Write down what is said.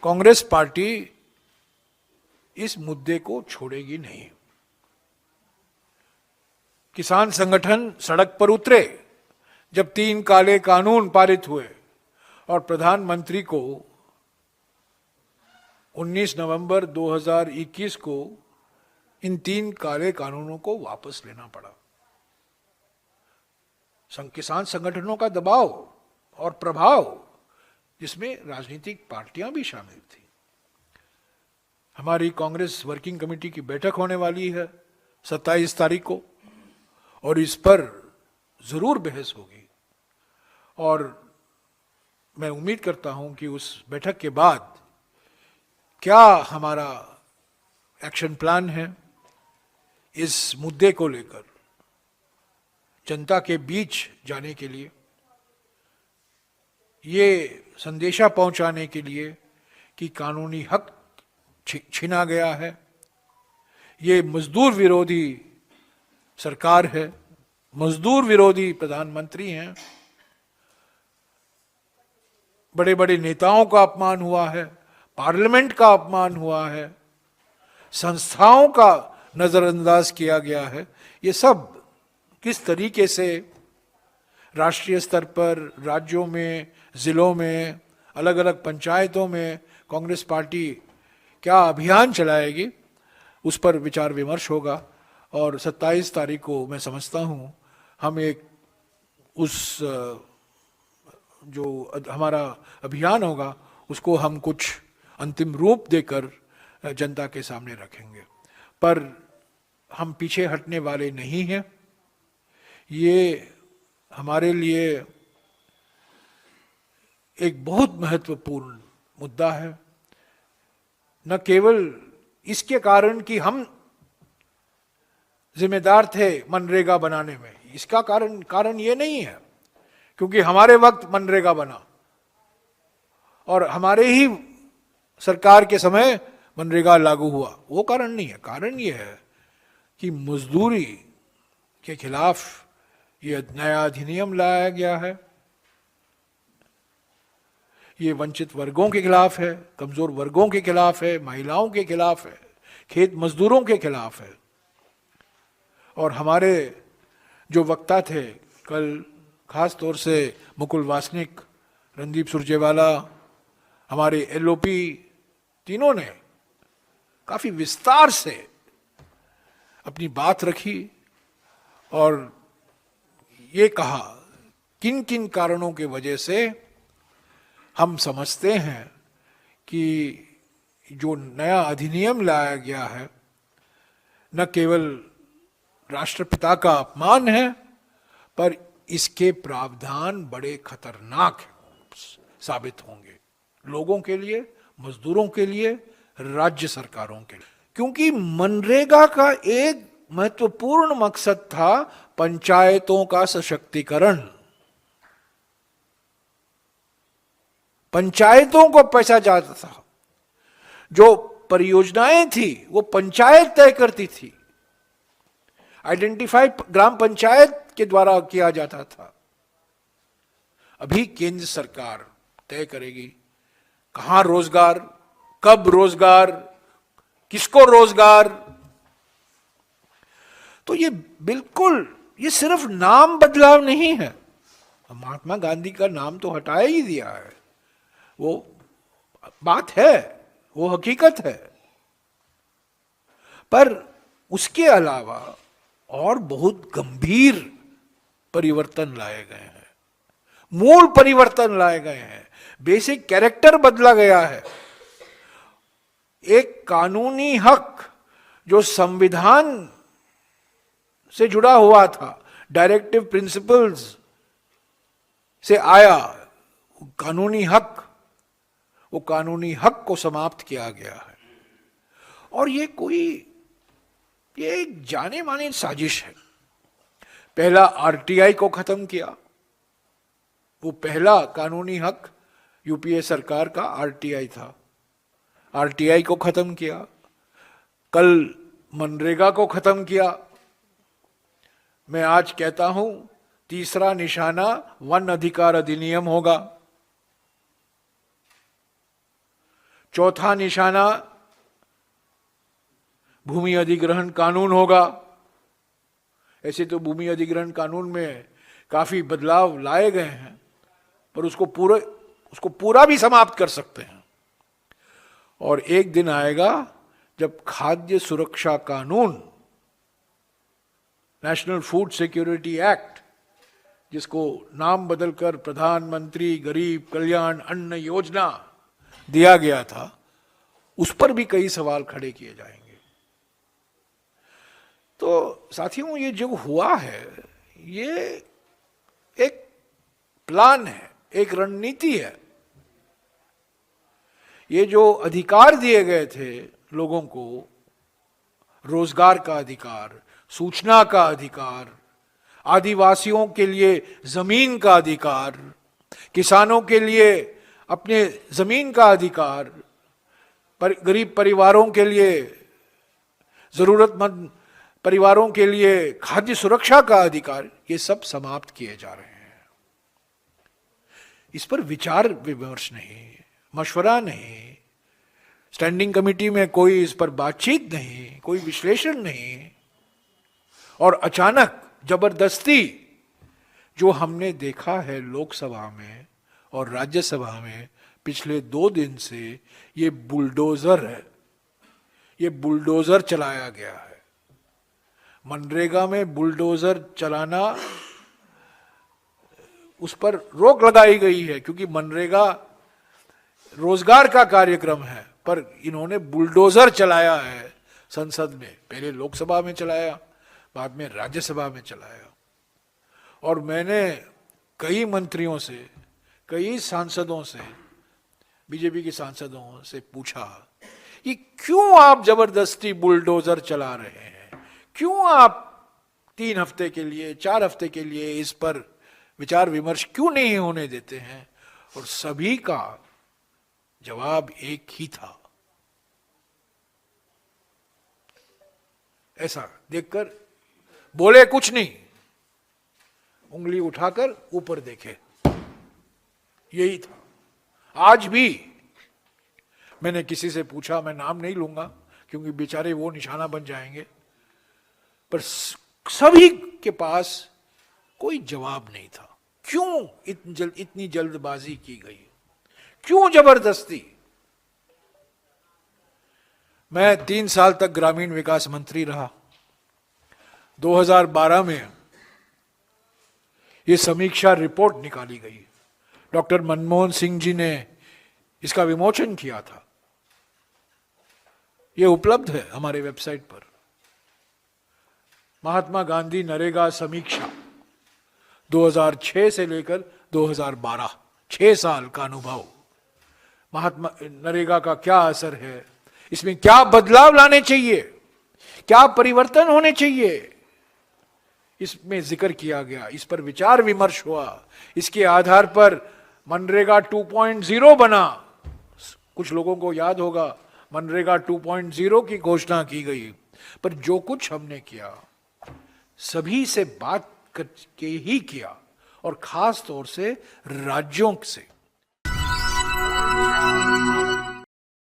Congress party इस मुद्दे को छोड़ेगी नहीं। किसान संगठन सड़क पर उतरे जब 3 काले कानून पारित हुए और प्रधानमंत्री को 19 नवंबर 2021 को इन 3 काले कानूनों को वापस लेना पड़ा। किसान संगठनों का दबाव और प्रभाव, जिसमें राजनीतिक पार्टियां भी शामिल थी। हमारी कांग्रेस वर्किंग कमेटी की बैठक होने वाली है 27 तारीख को, और इस पर जरूर बहस होगी। और मैं उम्मीद करता हूं कि उस बैठक के बाद क्या हमारा एक्शन प्लान है इस मुद्दे को लेकर जनता के बीच जाने के लिए, ये संदेशा पहुंचाने के लिए कि कानूनी हक छीना गया है, ये मजदूर विरोधी सरकार है, मजदूर विरोधी प्रधानमंत्री हैं, बड़े बड़े नेताओं का अपमान हुआ है, पार्लियामेंट का अपमान हुआ है, संस्थाओं का नजरअंदाज किया गया है। ये सब किस तरीके से राष्ट्रीय स्तर पर, राज्यों में, जिलों में, अलग अलग पंचायतों में कांग्रेस पार्टी क्या अभियान चलाएगी, उस पर विचार विमर्श होगा। और 27 तारीख को मैं समझता हूँ हम एक उस जो हमारा अभियान होगा उसको हम कुछ अंतिम रूप देकर जनता के सामने रखेंगे। पर हम पीछे हटने वाले नहीं हैं। ये हमारे लिए एक बहुत महत्वपूर्ण मुद्दा है, न केवल इसके कारण कि हम जिम्मेदार थे मनरेगा बनाने में, इसका कारण ये नहीं है क्योंकि हमारे वक्त मनरेगा बना और हमारे ही सरकार के समय मनरेगा लागू हुआ, वो कारण नहीं है। कारण ये है कि मजदूरी के खिलाफ ये नया अधिनियम लाया गया है। ये वंचित वर्गों के खिलाफ है, कमजोर वर्गों के खिलाफ है, महिलाओं के खिलाफ है, खेत मजदूरों के खिलाफ है। और हमारे जो वक्ता थे कल, खास तौर से मुकुल वासनिक, रणदीप सुरजेवाला, हमारे एलओपी, तीनों ने काफी विस्तार से अपनी बात रखी और ये कहा किन किन कारणों के वजह से हम समझते हैं कि जो नया अधिनियम लाया गया है न केवल राष्ट्रपिता का अपमान है, पर इसके प्रावधान बड़े खतरनाक साबित होंगे लोगों के लिए, मजदूरों के लिए, राज्य सरकारों के लिए। क्योंकि मनरेगा का एक महत्वपूर्ण मकसद था पंचायतों का सशक्तिकरण। पंचायतों को पैसा जाता था, जो परियोजनाएं थी वो पंचायत तय करती थी, आइडेंटिफाई ग्राम पंचायत के द्वारा किया जाता था। अभी केंद्र सरकार तय करेगी कहां रोजगार, कब रोजगार, किसको रोजगार। तो ये बिल्कुल, ये सिर्फ नाम बदलाव नहीं है। महात्मा गांधी का नाम तो हटाया ही दिया है, वो बात है, वो हकीकत है, पर उसके अलावा और बहुत गंभीर परिवर्तन लाए गए हैं, मूल परिवर्तन लाए गए हैं, बेसिक कैरेक्टर बदला गया है। एक कानूनी हक जो संविधान से जुड़ा हुआ था, डायरेक्टिव प्रिंसिपल्स से आया कानूनी हक, वो कानूनी हक को समाप्त किया गया है। और ये एक जाने माने साजिश है। पहला आरटीआई को खत्म किया, वो पहला कानूनी हक यूपीए सरकार का आरटीआई था, आरटीआई को खत्म किया। कल मनरेगा को खत्म किया। मैं आज कहता हूं तीसरा निशाना वन अधिकार अधिनियम होगा। चौथा निशाना भूमि अधिग्रहण कानून होगा। ऐसे तो भूमि अधिग्रहण कानून में काफी बदलाव लाए गए हैं, पर उसको पूरा भी समाप्त कर सकते हैं। और एक दिन आएगा जब खाद्य सुरक्षा कानून, नेशनल फूड सिक्योरिटी एक्ट, जिसको नाम बदलकर प्रधानमंत्री गरीब कल्याण अन्न योजना दिया गया था, उस पर भी कई सवाल खड़े किए जाएंगे। तो साथियों, ये जो हुआ है ये एक प्लान है, एक रणनीति है। ये जो अधिकार दिए गए थे लोगों को, रोजगार का अधिकार, सूचना का अधिकार, आदिवासियों के लिए जमीन का अधिकार, किसानों के लिए अपने जमीन का अधिकार, गरीब परिवारों के लिए, जरूरतमंद परिवारों के लिए खाद्य सुरक्षा का अधिकार, ये सब समाप्त किए जा रहे हैं। इस पर विचार विमर्श नहीं, मशवरा नहीं, स्टैंडिंग कमेटी में कोई इस पर बातचीत नहीं, कोई विश्लेषण नहीं, और अचानक जबरदस्ती जो हमने देखा है लोकसभा में और राज्यसभा में पिछले 2 दिन से, ये बुलडोजर है, ये बुलडोजर चलाया गया है। मनरेगा में बुलडोजर चलाना, उस पर रोक लगाई गई है क्योंकि मनरेगा रोजगार का कार्यक्रम है, पर इन्होंने बुलडोजर चलाया है संसद में। पहले लोकसभा में चलाया, बाद में राज्यसभा में चलाया। और मैंने कई मंत्रियों से, कई सांसदों से, बीजेपी के सांसदों से पूछा, ये क्यों आप जबरदस्ती बुलडोजर चला रहे हैं? क्यों आप 3 हफ्ते के लिए, 4 हफ्ते के लिए इस पर विचार विमर्श क्यों नहीं होने देते हैं? और सभी का जवाब एक ही था। ऐसा देखकर बोले कुछ नहीं, उंगली उठाकर ऊपर देखे, यही था। आज भी मैंने किसी से पूछा, मैं नाम नहीं लूंगा क्योंकि बेचारे वो निशाना बन जाएंगे, पर सभी के पास कोई जवाब नहीं था। क्यों इतनी जल्दबाजी की गई? क्यों जबरदस्ती? मैं 3 साल तक ग्रामीण विकास मंत्री रहा। 2012 में ये समीक्षा रिपोर्ट निकाली गई। डॉक्टर मनमोहन सिंह जी ने इसका विमोचन किया था। ये उपलब्ध है हमारे वेबसाइट पर। महात्मा गांधी नरेगा समीक्षा 2006 से लेकर 2012, 6 साल का अनुभव। महात्मा नरेगा का क्या असर है, इसमें क्या बदलाव लाने चाहिए, क्या परिवर्तन होने चाहिए, इसमें जिक्र किया गया। इस पर विचार विमर्श हुआ। इसके आधार पर मनरेगा 2.0 बना। कुछ लोगों को याद होगा मनरेगा 2.0 की घोषणा की गई। पर जो कुछ हमने किया सभी से बात करके ही किया, और खास तौर से राज्यों से।